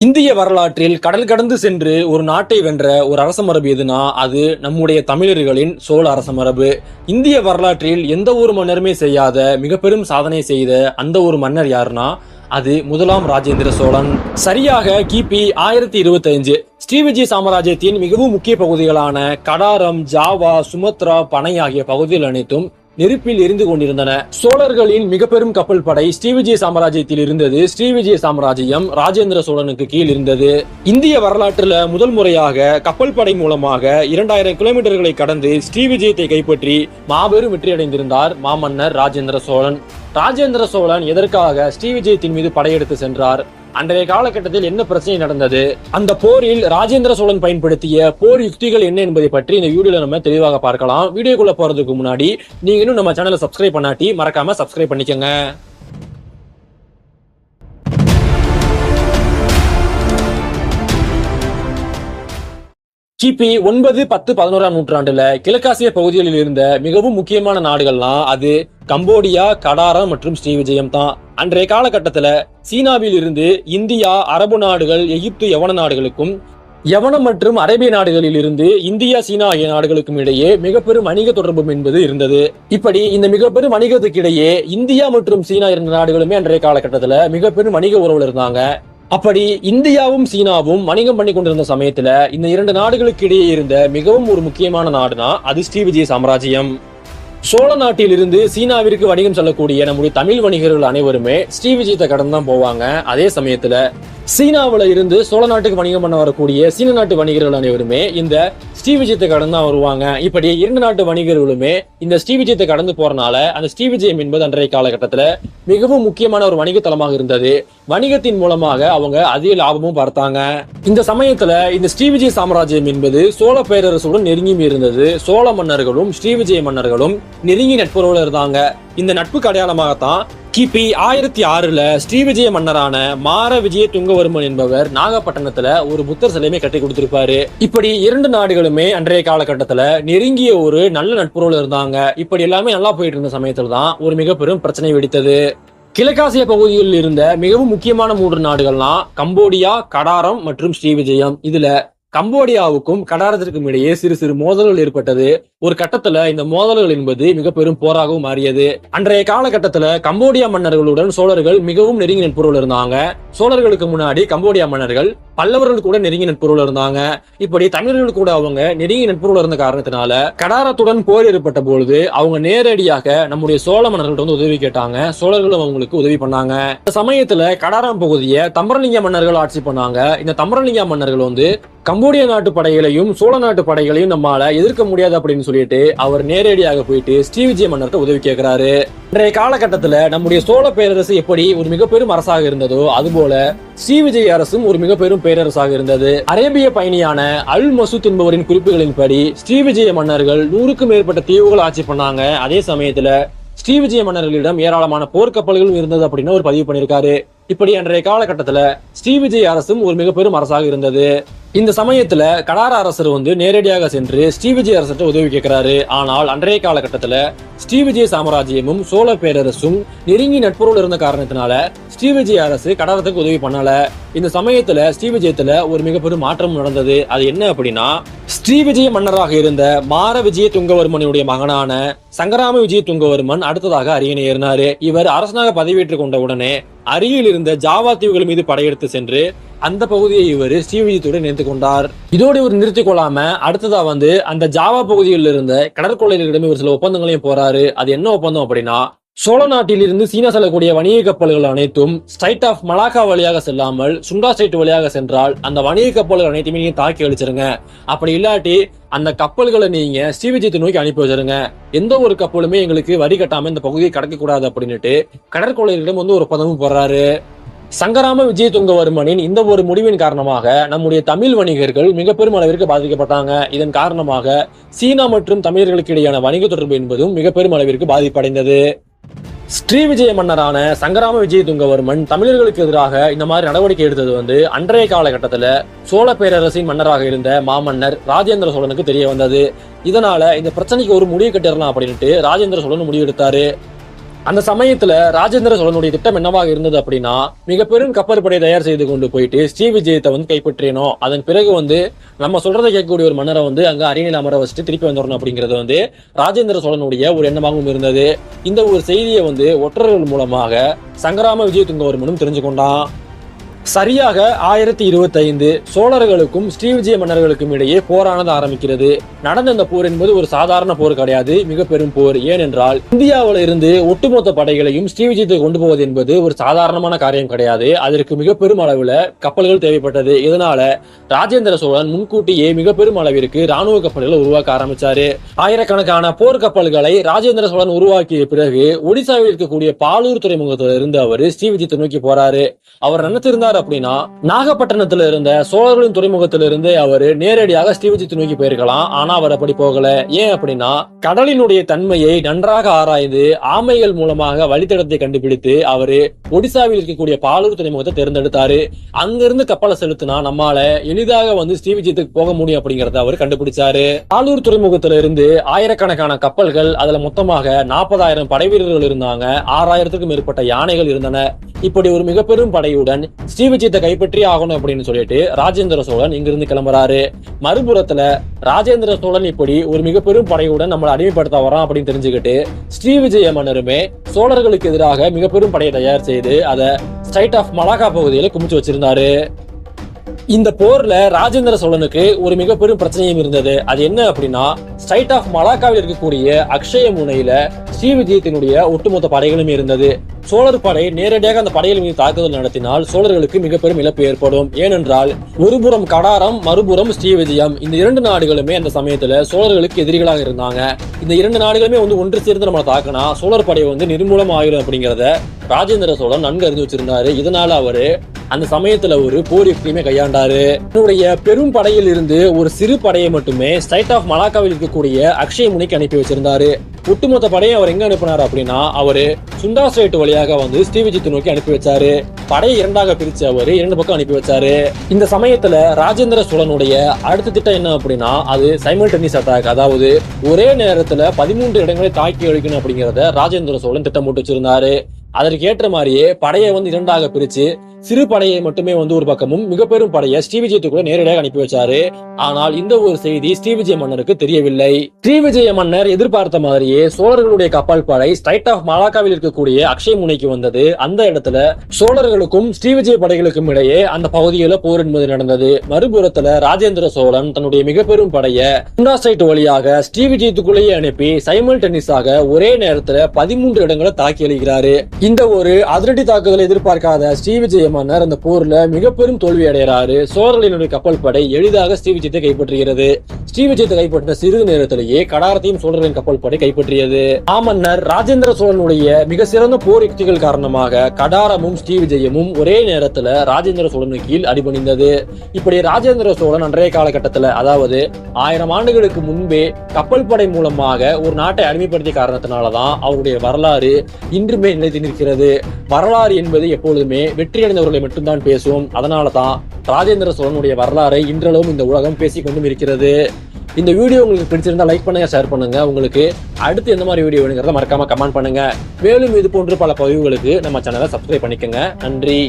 இந்திய வரலாற்றில் கடல் கடந்து சென்று ஒரு நாட்டை வென்ற ஒரு அரச மரபு எதுனா அது நம்முடைய தமிழர்களின் சோழ அரச மரபு. இந்திய வரலாற்றில் எந்த ஒரு மன்னருமே செய்யாத மிக பெரும் சாதனை செய்த அந்த ஒரு மன்னர் யாருன்னா அது முதலாம் ராஜேந்திர சோழன். சரியாக கிபி 1025 ஸ்ரீவிஜய சாம்ராஜ்யத்தின் மிகவும் முக்கிய பகுதிகளான கடாரம், ஜாவா, சுமத்ரா, பனை ஆகிய பகுதிகள் அனைத்தும் நெருப்பில் எரிந்து கொண்டிருந்தன. சோழர்களின் மிக பெரும் கப்பல் படை ஸ்ரீவிஜய சாம்ராஜ்யத்தில் இருந்தது. ஸ்ரீவிஜய சாம்ராஜ்யம் ராஜேந்திர சோழனுக்கு கீழ் இருந்தது. இந்திய வரலாற்றுல முதல் முறையாக கப்பல் படை மூலமாக 2000 கிலோமீட்டர்களை கடந்து ஸ்ரீவிஜயத்தை கைப்பற்றி மாபெரும் வெற்றி அடைந்திருந்தார் மாமன்னர் ராஜேந்திர சோழன். ராஜேந்திர சோழன் எதற்காக ஸ்ரீவிஜயத்தின் மீது படையெடுத்து சென்றார்? அன்றைய காலகட்டத்தில் என்ன பிரச்சனை நடந்தது? அந்த போரில் ராஜேந்திர சோழன் பயன்படுத்திய போர் யுக்திகள் என்ன என்பதை பற்றி இந்த வீடியோல நம்ம தெளிவாக பார்க்கலாம். வீடியோக்குள்ள போறதுக்கு முன்னாடி நீங்க இன்னும் நம்ம சேனலை சப்ஸ்கிரைப் பண்ணாட்டி மறக்காம சப்ஸ்கிரைப் பண்ணிக்கோங்க. கிபி 9, 10, 11ஆம் நூற்றாண்டுல கிழக்காசிய பகுதிகளில் இருந்த மிகவும் முக்கியமான நாடுகள்னா அது கம்போடியா, கடாரம் மற்றும் ஸ்ரீவிஜயம் தான். அன்றைய காலகட்டத்துல சீனாவில் இருந்து இந்தியா, அரபு நாடுகள், எகிப்து, யவன நாடுகளுக்கும், யவனம் மற்றும் அரேபிய நாடுகளில் இருந்து இந்தியா, சீனா ஆகிய நாடுகளுக்கும் இடையே மிக பெரும் வணிக தொடர்பு என்பது இருந்தது. இப்படி இந்த மிக பெரும் வணிகத்துக்கு இடையே இந்தியா மற்றும் சீனா இரண்டு நாடுகளுமே அன்றைய காலகட்டத்துல மிக பெரும் வணிக உறவுல இருந்தாங்க. அப்படி இந்தியாவும் சீனாவும் வணிகம் பண்ணி கொண்டிருந்த சமயத்துல இந்த இரண்டு நாடுகளுக்கு இடையே இருந்த மிகவும் ஒரு முக்கியமான நாடுனா அது ஸ்ரீவிஜய சாம்ராஜ்யம். சோழ நாட்டில் இருந்து சீனாவிற்கு வணிகம் செல்லக்கூடிய நம்முடைய தமிழ் வணிகர்கள் அனைவருமே ஸ்ரீவிஜயத்தை கடந்து தான் போவாங்க. அதே சமயத்துல சீனாவில இருந்து சோழ நாட்டுக்கு வணிகம் பண்ண வரக்கூடிய சீன நாட்டு வணிகர்கள் அனைவருமே இந்த ஸ்ரீவிஜயத்தை கடந்து தான் வருவாங்க. இப்படி இரண்டு நாட்டு வணிகர்களுமே இந்த ஸ்ரீவிஜயத்தை கடந்து போறனால அந்த ஸ்ரீவிஜயம் என்பது அன்றைய காலகட்டத்துல மிகவும் முக்கியமான ஒரு வணிக தலமாக இருந்தது. வணிகத்தின் மூலமாக அவங்க அதிக லாபமும் பார்த்தாங்க. இந்த சமயத்துல இந்த ஸ்ரீவிஜய சாம்ராஜ்யம் என்பது சோழ பேரரசுடன் நெருங்கியும் இருந்தது. சோழ மன்னர்களும் ஸ்ரீவிஜய மன்னர்களும் நெருங்கி நட்புறவுல இருந்தாங்க. இந்த நட்புக்கு அடையாளமாகத்தான் கிபி 1006ல ஸ்ரீவிஜய மன்னரான மார விஜய துங்கவர்மன் என்பவர் நாகப்பட்டினத்துல ஒரு புத்தர் சிலையுமே கட்டி கொடுத்திருப்பாரு. இப்படி இரண்டு நாடுகளுமே அன்றைய காலகட்டத்துல நெருங்கிய ஒரு நல்ல நட்புறவுல இருந்தாங்க. இப்படி எல்லாமே நல்லா போயிட்டு இருந்த சமயத்துல தான் ஒரு மிக பெரும் பிரச்சனை வெடித்தது. கிழக்காசிய பகுதியில் இருந்த மிகவும் முக்கியமான 3 நாடுகள்னா கம்போடியா, கடாரம் மற்றும் ஸ்ரீவிஜயம். இதுல கம்போடியாவுக்கும் கடாரத்திற்கும் இடையே சிறு சிறு மோதல்கள் ஏற்பட்டது. ஒரு கட்டத்துல இந்த மோதல்கள் என்பது மிக பெரும் போராகவும் மாறியது. அன்றைய காலகட்டத்துல கம்போடியா மன்னர்களுடன் சோழர்கள் மிகவும் நெருங்கி நட்புறவுல இருந்தாங்க. சோழர்களுக்கு முன்னாடி கம்போடியா மன்னர்கள் பல்லவர்கள் கூட நெருங்கி நட்புறவுல இருந்தாங்க. இப்படி தமிழர்கள் கூட அவங்க நெருங்கி நட்புறவுல இருந்த காரணத்தினால கடாரத்துடன் போர் ஏற்பட்ட பொழுது அவங்க நேரடியாக நம்முடைய சோழ மன்னர்கள்ட்ட வந்து உதவி கேட்டாங்க. சோழர்களும் அவங்களுக்கு உதவி பண்ணாங்க. இந்த சமயத்துல கடாரம் பகுதியை தம்பரலிங்க மன்னர்கள் ஆட்சி பண்ணாங்க. இந்த தம்பரலிங்க மன்னர்கள் வந்து கம்போடியா நாட்டு படைகளையும் சோழ நாட்டு படைகளையும் நம்மால எதிர்க்க முடியாது அப்படின்னு சொல்லிட்டு அவர் நேரடியாக போயிட்டு ஸ்ரீவிஜய மன்னர்கிட்ட உதவி கேட்கிறாரு. இன்றைய காலகட்டத்துல நம்முடைய சோழ பேரரசு எப்படி ஒரு மிக பெரும் அரசாக இருந்ததோ அதுபோல ஸ்ரீவிஜய அரசும் ஒரு மிக பெரும் பேரரசாக இருந்தது. அரேபிய பயணியான அல் மசூத் என்பவரின் குறிப்புகளின்படி ஸ்ரீவிஜய மன்னர்கள் 100க்கும் மேற்பட்ட தீவுகள் ஆட்சி பண்ணாங்க. அதே சமயத்துல ஸ்ரீவிஜய மன்னர்களிடம் ஏராளமான போர்க்கப்பல்களும் இருந்தது அப்படின்னு ஒரு பதிவு பண்ணியிருக்காரு. இப்படி அன்றைய காலகட்டத்துல ஸ்ரீவிஜய அரசும் ஒரு மிக பெரும் அரசாக இருந்தது. இந்த சமயத்துல கடார அரசர் வந்து நேரடியாக சென்று ஸ்ரீவிஜய அரசர்கிட்ட உதவி கேட்கிறாரு. ஆனால் அன்றைய காலகட்டத்துல ஸ்ரீவிஜய சாம்ராஜ்யமும் சோழ பேரரசும் நெருங்கி நட்புறவுல இருந்த காரணத்தினால ஸ்ரீவிஜய அரசு கடாரத்துக்கு உதவி பண்ணல. இந்த சமயத்துல ஸ்ரீவிஜயத்துல ஒரு மிக பெரும் மாற்றம் நடந்தது. அது என்ன அப்படின்னா ஸ்ரீவிஜய மன்னராக இருந்த மார விஜய துங்கவர்மனுடைய மகனான சங்கராம விஜய துங்கவர்மன் அடுத்ததாக அரியணை ஏறினாரு. இவர் அரசனாக பதவியேற்றுக் கொண்ட உடனே அருகில் இருந்த ஜாவா தீவுகள் மீது படையெடுத்து சென்று அந்த பகுதியை இவர் ஸ்ரீவிஜயத்துடன் நிறுத்திக் கொண்டார். இதோடு இவர் நிறுத்திக் கொள்ளாம அடுத்ததா வந்து அந்த ஜாவா பகுதியில் இருந்த கடற்கொள்ளையர்களிடம் இவர் சில ஒப்பந்தங்களையும் போறாரு. அது என்ன ஒப்பந்தம் அப்படின்னா சோழ நாட்டில் இருந்து சீனா செல்லக்கூடிய வணிக கப்பல்கள் அனைத்தும் ஸ்ட்ரைட் ஆஃப் மலாக்கா வழியாக செல்லாமல் சுண்டா ஸ்ட்ரைட் வழியாக சென்றால் அந்த வணிக கப்பல்கள் அனைத்துமே நீங்க தாக்கி அழிச்சிருங்க. அப்படி இல்லாட்டி அந்த கப்பல்களை நீங்க ஸ்ரீவிஜயத்தை நோக்கி அனுப்பி வச்சிருங்க. எந்த ஒரு கப்பலுமே எங்களுக்கு வரி கட்டாம இந்த பகுதியை கடக்க கூடாது அப்படின்னுட்டு கடற்கொள்ளையர்களிடம் வந்து ஒரு ஒப்பந்தமும் போடுறாரு. சங்கராம விஜய துங்கவர்மனின் இந்த ஒரு முடிவின் காரணமாக நம்முடைய தமிழ் வணிகர்கள் மிக பெரும் அளவிற்கு பாதிக்கப்பட்டாங்க. இதன் காரணமாக சீனா மற்றும் தமிழர்களுக்கு இடையான வணிக தொடர்பு என்பதும் மிக பெரும் அளவிற்கு பாதிப்படைந்தது. ஸ்ரீவிஜய மன்னரான சங்கராம விஜய துங்கவர்மன் தமிழர்களுக்கு எதிராக இந்த மாதிரி நடவடிக்கை எடுத்தது வந்து அன்றைய காலகட்டத்துல சோழ பேரரசின் மன்னராக இருந்த மாமன்னர் ராஜேந்திர சோழனுக்கு தெரிய வந்தது. இதனால இந்த பிரச்சனைக்கு ஒரு முடிவு கட்டிடலாம் அப்படின்ட்டு ராஜேந்திர சோழன் முடிவெடுத்தாரு. அந்த சமயத்துல ராஜேந்திர சோழனுடைய திட்டம் என்னவாக இருந்தது அப்படின்னா, மிக பெரும் கப்பல் படை தயார் செய்து கொண்டு போயிட்டு ஸ்ரீவிஜயத்தை வந்து கைப்பற்றினோம். அதன் பிறகு வந்து நம்ம சொல்றதை கேட்கக்கூடிய ஒரு மன்னரை வந்து அங்க அரியணையில் அமர வச்சுட்டு திருப்பி வந்துடணும் அப்படிங்கிறது வந்து ராஜேந்திர சோழனுடைய ஒரு எண்ணமாகவும் இருந்தது. இந்த ஒரு செய்தியை வந்து ஒற்றர்கள் மூலமாக சங்கராம விஜயதுங்கவர்மனும் தெரிஞ்சு கொண்டான். சரியாக 1025 சோழர்களுக்கும் ஸ்ரீவிஜய மன்னர்களுக்கும் இடையே போரானது ஆரம்பிக்கிறது. நடந்த இந்த போர் என்பது ஒரு சாதாரண போர் கிடையாது, மிக பெரும் போர். ஏனென்றால் இந்தியாவில இருந்து ஒட்டுமொத்த படைகளையும் ஸ்ரீவிஜயத்தை கொண்டு போவது என்பது ஒரு சாதாரணமான காரியம் கிடையாது. அதற்கு மிக பெரும் அளவுல கப்பல்கள் தேவைப்பட்டது. இதனால ராஜேந்திர சோழன் முன்கூட்டியே மிக பெரும் அளவிற்கு ராணுவ கப்பல்களை உருவாக்க ஆரம்பிச்சாரு. ஆயிரக்கணக்கான போர் கப்பல்களை ராஜேந்திர சோழன் உருவாக்கிய பிறகு ஒடிசாவில் இருக்கக்கூடிய பாலூர் துறைமுகத்தில் இருந்து அவர் ஸ்ரீவிஜயத்தை நோக்கி போறாரு. அவர் நினைச்சிருந்தார் அப்படின்னா நாகப்பட்டினத்துல இருந்த சோழர்களின் துறைமுகத்தில இருந்து அவரு நேரடியாக ஸ்ரீவிஜயத்தை நோக்கி போயிருக்கலாம். ஆனா அவர் அப்படி போகல. ஏன் அப்படின்னா கடலினுடைய தன்மையை நன்றாக ஆராய்ந்து ஆமைகள் மூலமாக வழித்தடத்தை கண்டுபிடித்து அவரு ஒடிசாவில் இருக்கக்கூடிய பாலூர் துறைமுகத்தை தேர்ந்தெடுத்தாரு. அங்கிருந்து கப்பலை செலுத்தினா நம்மால எளிதாக வந்து ஸ்ரீவிஜயத்துக்கு போக முடியும் அப்படிங்கறத அவர் கண்டுபிடிச்சாரு. பாலூர் துறைமுகத்தில இருந்து ஆயிரக்கணக்கான கப்பல்கள், அதுல மொத்தமாக 40,000 படை வீரர்கள் இருந்தாங்க. 6,000க்கும் மேற்பட்ட யானைகள் இருந்தன. இப்படி ஒரு மிக பெரும் படையுடன் ஸ்ரீவிஜயத்தை கைப்பற்றி ஆகணும் அப்படின்னு சொல்லிட்டு ராஜேந்திர சோழன் இங்கிருந்து கிளம்புறாரு. மறுபுறத்துல ராஜேந்திர சோழன் இப்படி ஒரு மிக பெரும் படையுடன் நம்மளை அடிமைப்படுத்த வரான் அப்படின்னு தெரிஞ்சுக்கிட்டு ஸ்ரீவிஜய மன்னருமே சோழர்களுக்கு எதிராக மிக பெரும் படையை தயார் செய்து அதை ஸ்ட்ரைட் ஆஃப் மலாக்கா பகுதியில குமிச்சு வச்சிருந்தாரு. இந்த போர்ல ராஜேந்திர சோழனுக்கு ஒரு மிக பெரும் பிரச்சனையும் இருந்தது. அது என்ன அப்படின்னா, ஸ்ட்ரைட் ஆஃப் மலாக்காவில் இருக்கக்கூடிய அக்ஷய முனையில ஸ்ரீவிஜயத்தினுடைய ஒட்டுமொத்த படைகளும் இருந்தது. சோழர் படை நேரடியாக அந்த படைகள் மீது தாக்குதல் நடத்தினால் சோழர்களுக்கு மிக பெரும் இழப்பு ஏற்படும். ஏனென்றால் ஒருபுறம் கடாரம், மறுபுறம் ஸ்ரீவிஜயம், இந்த இரண்டு நாடுகளுமே அந்த சமயத்துல சோழர்களுக்கு எதிரிகளாக இருந்தாங்க. இந்த இரண்டு நாடுகளுமே வந்து ஒன்று சேர்ந்து நம்ம தாக்கினா சோழர் படை வந்து நிர்மூலம் ஆயிடும் அப்படிங்கிறத ராஜேந்திர சோழன் நன்கு அறிந்து வச்சிருந்தாரு. இதனால அவரு அந்த சமயத்துல ஒரு போர் யுக்தியுமே கையாண்டாரு. தன்னுடைய பெரும் படையில் இருந்து ஒரு சிறு படையை மட்டுமே ஸ்ட்ரைட் ஆஃப் மலாக்காவில் இருக்கக்கூடிய அக்ஷய முனைக்கு அனுப்பி வச்சிருந்தாரு. ஒட்டுமொத்த படையை அவர் எங்க அனுப்பினார் அப்படின்னா, அவரு சுண்டா ஸ்ட்ரைட் வழியாக வந்து ஸ்ரீவிஜயத்தை நோக்கி அனுப்பி வச்சாரு. படையை இரண்டாக பிரிச்சு அவரு இரண்டு பக்கம் அனுப்பி வச்சாரு. இந்த சமயத்துல ராஜேந்திர சோழனுடைய அடுத்த திட்டம் என்ன அப்படின்னா, அது சைமல்டேனியஸ் அட்டாக், அதாவது ஒரே நேரத்துல 13 இடங்களை தாக்கி அழிக்கணும் அப்படிங்கறத ராஜேந்திர சோழன் திட்டம் போட்டு வச்சிருந்தாரு. அதற்கு ஏற்ற மாதிரியே படையை வந்து இரண்டாக பிரிச்சு சிறு படையை மட்டுமே வந்து ஒரு பக்கமும் மிக பெரும் படையை ஸ்ரீவிஜயத்துக்குள்ள நேரடியாக அனுப்பி வச்சாரு. ஆனால் இந்த ஒரு செய்தி ஸ்ரீவிஜய மன்னருக்கு தெரியவில்லை. ஸ்ரீவிஜய மன்னர் எதிர்பார்த்த மாதிரியே சோழர்களுடைய கப்பல் படை ஸ்ட்ரைட் ஆஃப் மலாக்காவில் இருக்கக்கூடிய அக்ஷய முனைக்கு வந்தது. அந்த இடத்துல சோழர்களுக்கும் ஸ்ரீவிஜய படைகளுக்கும் இடையே அந்த பகுதியில போர் என்பது நடந்தது. மறுபுறத்துல ராஜேந்திர சோழன் தன்னுடைய மிக பெரும் படையை சுண்டா ஸ்ட்ரைட் வழியாக ஸ்ரீவிஜயத்துக்குள்ளேயே அனுப்பி சைமல்டேனியஸாக ஒரே நேரத்துல 13 இடங்களை தாக்கி அளிக்கிறாரு. இந்த ஒரு அதிரடி தாக்குதலை எதிர்பார்க்காத ஸ்ரீவிஜய மன்னர் அந்த போர்ல மிக பெரும் தோல்வி அடைகிறாரு. சோழர்களினுடைய கப்பல் படை எளிதாக ஸ்ரீவிஜயத்தை கைப்பற்றுகிறது. ஸ்ரீவிஜயத்தை கைப்பற்றின சிறிது நேரத்திலேயே கடாரத்தையும் சோழர்களின் கப்பல் படை கைப்பற்றியது. மாமன்னர் ராஜேந்திர சோழனுடைய மிக சிறந்த போர் யுக்திகள் காரணமாக கடாரமும் ஸ்ரீவிஜயமும் ஒரே நேரத்துல ராஜேந்திர சோழனுக்கு கீழ் அடிபணிந்தது. இப்படி ராஜேந்திர சோழன் அன்றைய காலகட்டத்துல, அதாவது 1000 ஆண்டுகளுக்கு முன்பே கப்பல் படை மூலமாக ஒரு நாட்டை அடிமைப்படுத்திய காரணத்தினாலதான் அவருடைய வரலாறு இன்றுமே நிலைத்து நிற்கிறது. வரலாறு என்பது எப்பொழுதுமே வெற்றியடைந்தவர்களை மட்டும்தான் பேசுவோம். அதனாலதான் ராஜேந்திர சோழனுடைய வரலாறை இன்றளவும் இந்த உலகம் பேசிக் கொண்டும் இருக்கிறது. இந்த வீடியோ உங்களுக்கு பிடிச்சிருந்தா லைக் பண்ணுங்க, ஷேர் பண்ணுங்க. உங்களுக்கு அடுத்து எந்த மாதிரி வீடியோ வேணுங்கிறத மறக்காம கமெண்ட் பண்ணுங்க. மேலும் இது போன்று பல பதிவுகளுக்கு நம்ம சேனலை சப்ஸ்கிரைப் பண்ணிக்கோங்க. நன்றி.